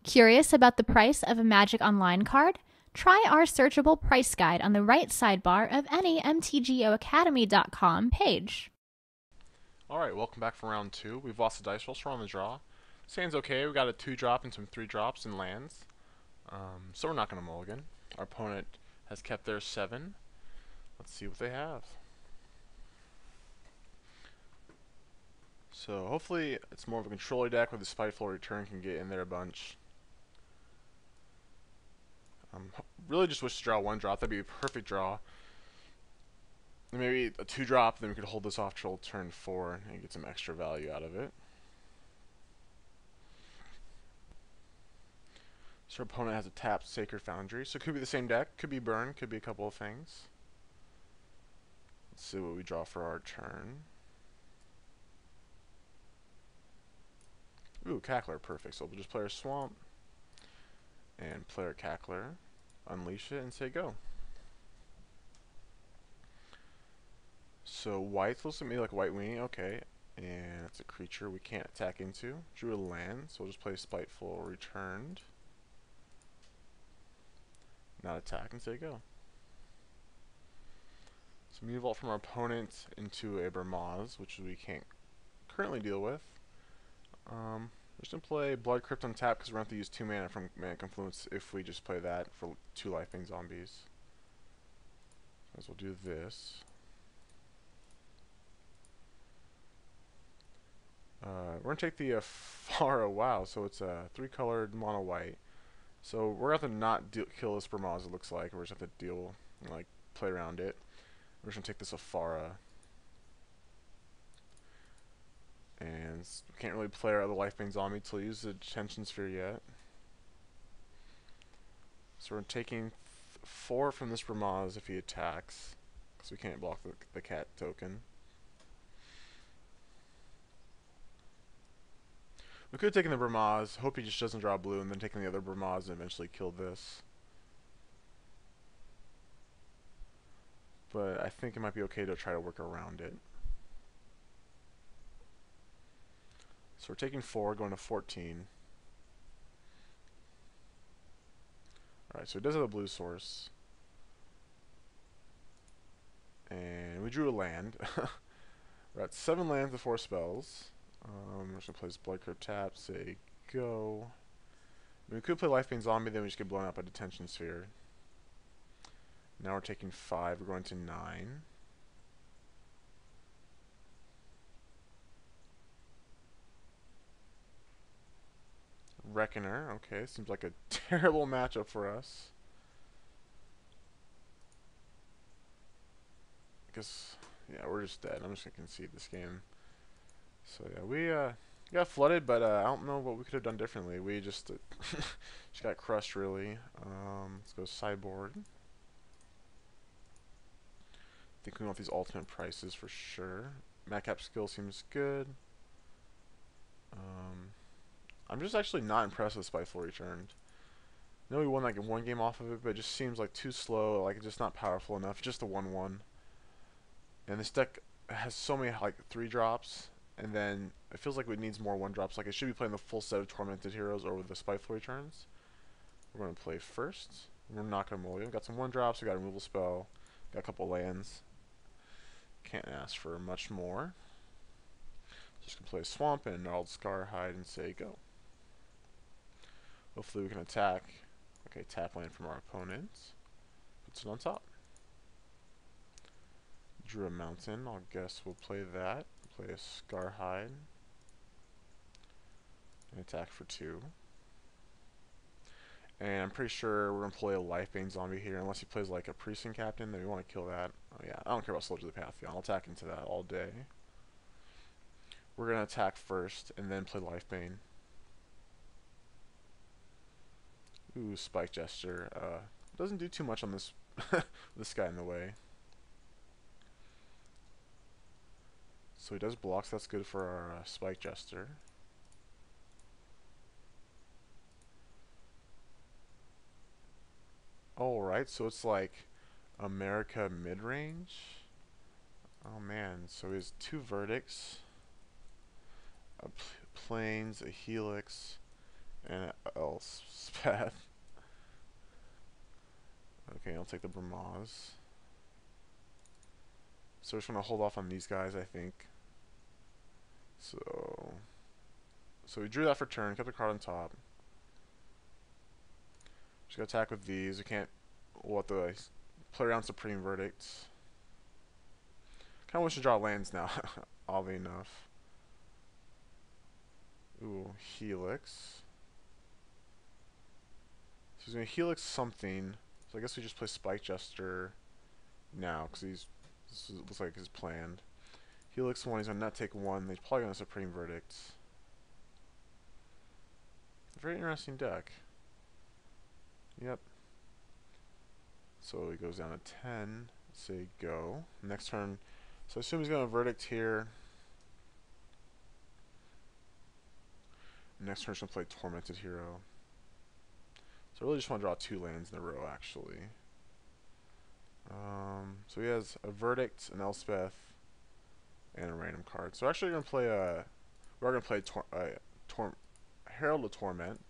Curious about the price of a Magic Online card? Try our searchable price guide on the right sidebar of any mtgoacademy.com page. Alright, welcome back for round 2. We've lost the dice roll, so we're on the draw. This okay. We got a 2-drop and some 3-drops and lands. So we're not going to mulligan. Our opponent has kept their 7. Let's see what they have. So hopefully it's more of a controller deck where the Spiteful Return can get in there a bunch. Really just wish to draw 1 drop. That'd be a perfect draw. And maybe a 2-drop, then we could hold this off till turn 4 and get some extra value out of it. So our opponent has a tapped Sacred Foundry. So it could be the same deck, could be burn, could be a couple of things. Let's see what we draw for our turn. Ooh, Cackler, perfect. So we'll just play our Swamp and play our Cackler, unleash it, and say go. So white looks at me like White Weenie, okay. And it's a creature we can't attack into. Drew a land, so we'll just play Spiteful Returned. Not attack and say go. So we vault from our opponent into a Burmaz, which we can't currently deal with. We're just going to play Blood Crypt on tap because we're going to have to use 2 mana from Mana Confluence if we just play that for 2 Lifebane Zombies. So we'll do this. We're going to take the Fara, wow, so it's a 3-colored mono white. So we're going to have to not kill this Burmaz, it looks like. We're just going to have to like, play around it. We're just going to take this Afara. And we can't really play our other Lifebane Zombie until we use the Detention Sphere yet. So we're taking 4 from this Burmaz if he attacks, because we can't block the cat token. We could have taken the Burmaz, hope he just doesn't draw blue, and then taken the other Burmaz and eventually killed this. But I think it might be okay to try to work around it. So we're taking 4, going to 14. Alright, so it does have a blue source. And we drew a land. We're at 7 lands and 4 spells. We're just going to play this Blood Crypt tap, say go. I mean, we could play Lifebane Zombie, then we just get blown out by Detention Sphere. Now we're taking 5, we're going to 9. Reckoner, okay, seems like a terrible matchup for us. I guess, yeah, we're just dead. I'm just going to concede this game. So yeah, we got flooded, but I don't know what we could have done differently. We just just got crushed, really. Let's go sideboard. I think we want these ultimate prices for sure. Madcap skill seems good. I'm just actually not impressed with Spiteful Returned. I know we won like 1 game off of it, but it just seems like too slow, like it's just not powerful enough. Just a 1/1. And this deck has so many like 3-drops, and then it feels like it needs more 1-drops. Like it should be playing the full set of Tormented Heroes over the Spiteful Returns. We're going to play first. We're not going to mulligan. Got some 1-drops, we got a removal spell, got a couple lands. Can't ask for much more. Just going to play Swamp and Gnarled Scarhide and say go. Hopefully we can attack. Okay, tap land from our opponent. Puts it on top. Drew a mountain. I'll guess we'll play that. Play a Scarhide. And attack for 2. And I'm pretty sure we're going to play a Lifebane Zombie here. Unless he plays like a Precinct Captain, then we want to kill that. Oh yeah, I don't care about Soldier of the Pantheon. I'll attack into that all day. We're going to attack first and then play Lifebane. Ooh, Spike Gesture. Doesn't do too much on this this guy in the way. So he does blocks, that's good for our Spike Jester. Alright, so it's like America mid-range. Oh man, so he has 2 Verdicts, a Plains, a Helix, And Elspeth. Okay, I'll take the Bramaz. So we're just gonna hold off on these guys, I think. So we drew that for turn, kept the card on top. Just gonna attack with these. We can't. We'll have to play around Supreme Verdicts. Kinda wish to draw lands now, oddly enough. Ooh, Helix. So he's gonna Helix something. So I guess we just play Spike Jester now, because this looks like his plan. Helix 1, he's gonna not take 1. He's probably gonna Supreme Verdict. Very interesting deck. Yep. So he goes down to 10. Say go. Next turn. So I assume he's gonna Verdict here. Next turn, he's gonna play Tormented Hero. So I really just want to draw 2 lands in a row, actually. So he has a Verdict, an Elspeth, and a random card. So actually, we're gonna play Herald of Torment.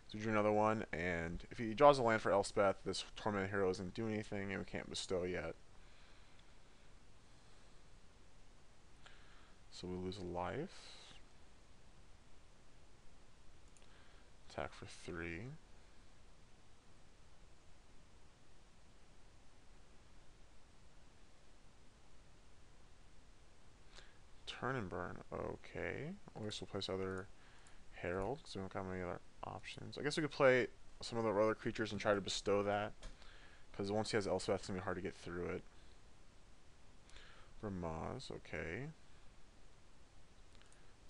So we drew another one, and if he draws a land for Elspeth, this Tormented Hero isn't doing anything, and we can't bestow yet. So we lose a life. Attack for 3. Turn and burn. Okay. I guess we'll place other Herald, because we don't have any other options. I guess we could play some of the other creatures and try to bestow that, because once he has Elspeth, it's going to be hard to get through it. Ramaz, okay.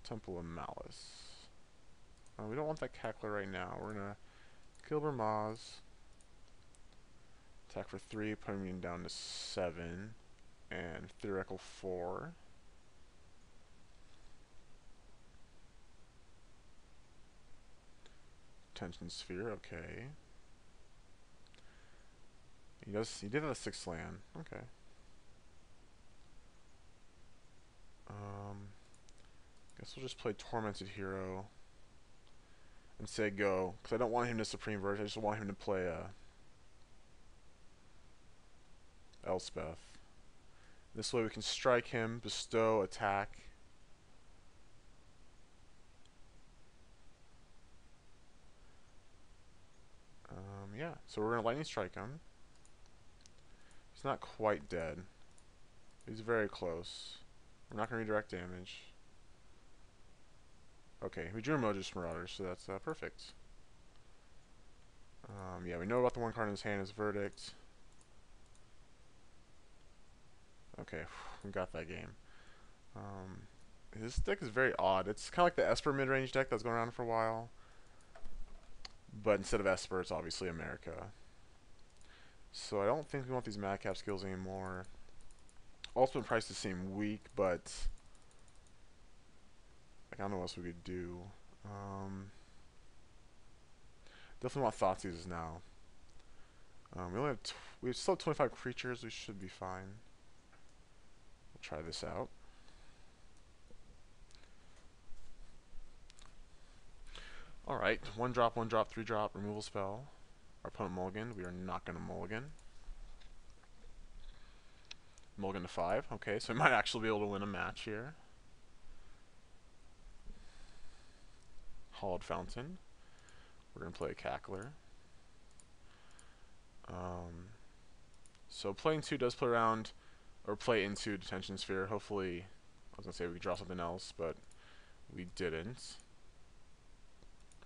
Temple of Malice. We don't want that Cackler right now. We're going to kill Ramaz. Attack for 3, putting him down to 7. And Theoretical 4. Tension Sphere, okay. He did have a 6th land. Okay. Guess we'll just play Tormented Hero and say go, because I don't want him to Supreme Verdict. I just want him to play Elspeth. This way we can strike him, bestow, attack. Yeah, so we're going to Lightning Strike him. He's not quite dead. He's very close. We're not going to redirect damage. Okay, we drew Modus Marauders, so that's perfect. Yeah, we know about the one card in his hand is Verdict. Okay, we got that game. This deck is very odd. It's kind of like the Esper mid-range deck that's going around for a while. But instead of Esper, it's obviously America. So I don't think we want these madcap skills anymore. Ultimate prices seem weak, but I don't know what else we could do. Definitely want Thoughtseize now. We still have 25 creatures. We should be fine. We'll try this out. Alright, 1 drop, 1 drop, 3 drop, removal spell. Our opponent mulliganed. We are not going to mulligan. Mulligan to 5. Okay, so we might actually be able to win a match here. Hollowed Fountain. We're going to play a Cackler. So playing 2 does play around, or play into Detention Sphere. Hopefully, I was going to say we could draw something else, but we didn't.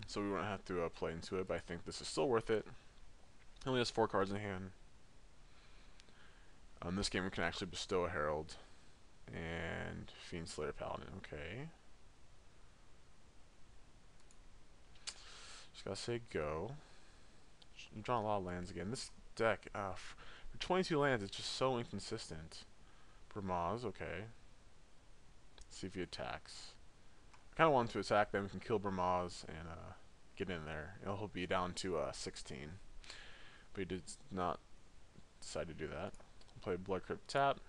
So we won't have to play into it, but I think this is still worth it. He only has 4 cards in hand. This game we can actually bestow a Herald and Fiend Slayer Paladin. Okay. Just gotta say go. You're drawing a lot of lands again. This deck, for 22 lands, it's just so inconsistent. Bramaz, okay. Let's see if he attacks. I kind of want him to attack, then we can kill Bramaz and get in there. He'll be down to 16. But he did not decide to do that. We'll play Blood Crypt tap.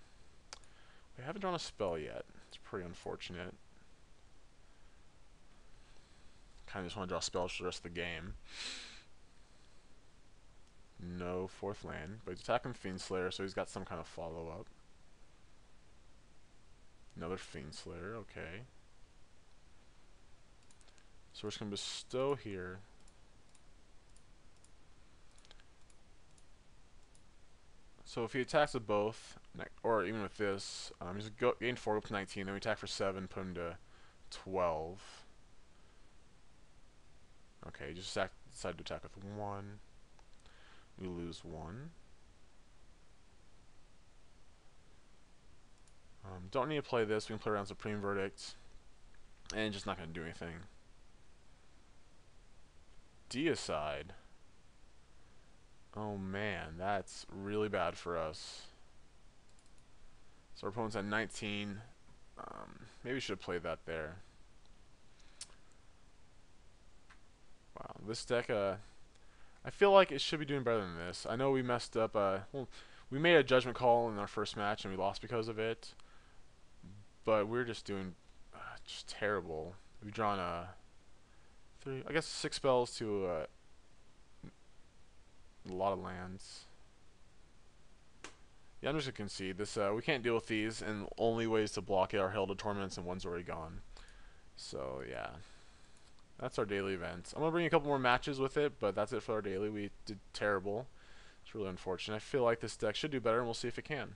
We haven't drawn a spell yet. It's pretty unfortunate. kind of just want to draw spells for the rest of the game. No fourth land, but he's attacking Fiend Slayer, so he's got some kind of follow-up. Another Fiend Slayer, okay. So we're just going to bestow here. So if he attacks with both, or even with this, he's gain 4 up to 19, then we attack for 7, put him to 12. Okay, just decide to attack with 1. We lose 1. Don't need to play this. We can play around Supreme Verdict. And just not going to do anything. Deicide. Oh man, that's really bad for us. So our opponent's at 19. Maybe we should have played that there. Wow, this deck, I feel like it should be doing better than this. I know we messed up. Well, we made a judgment call in our first match and we lost because of it. But we're just doing just terrible. We've drawn 6 spells to a lot of lands. Yeah, I'm just gonna concede this. We can't deal with these, and only ways to block it are Heralded Torments, and one's already gone. So yeah, that's our daily event. I'm gonna bring a couple more matches with it, but that's it for our daily. We did terrible. It's really unfortunate. I feel like this deck should do better, and we'll see if it can.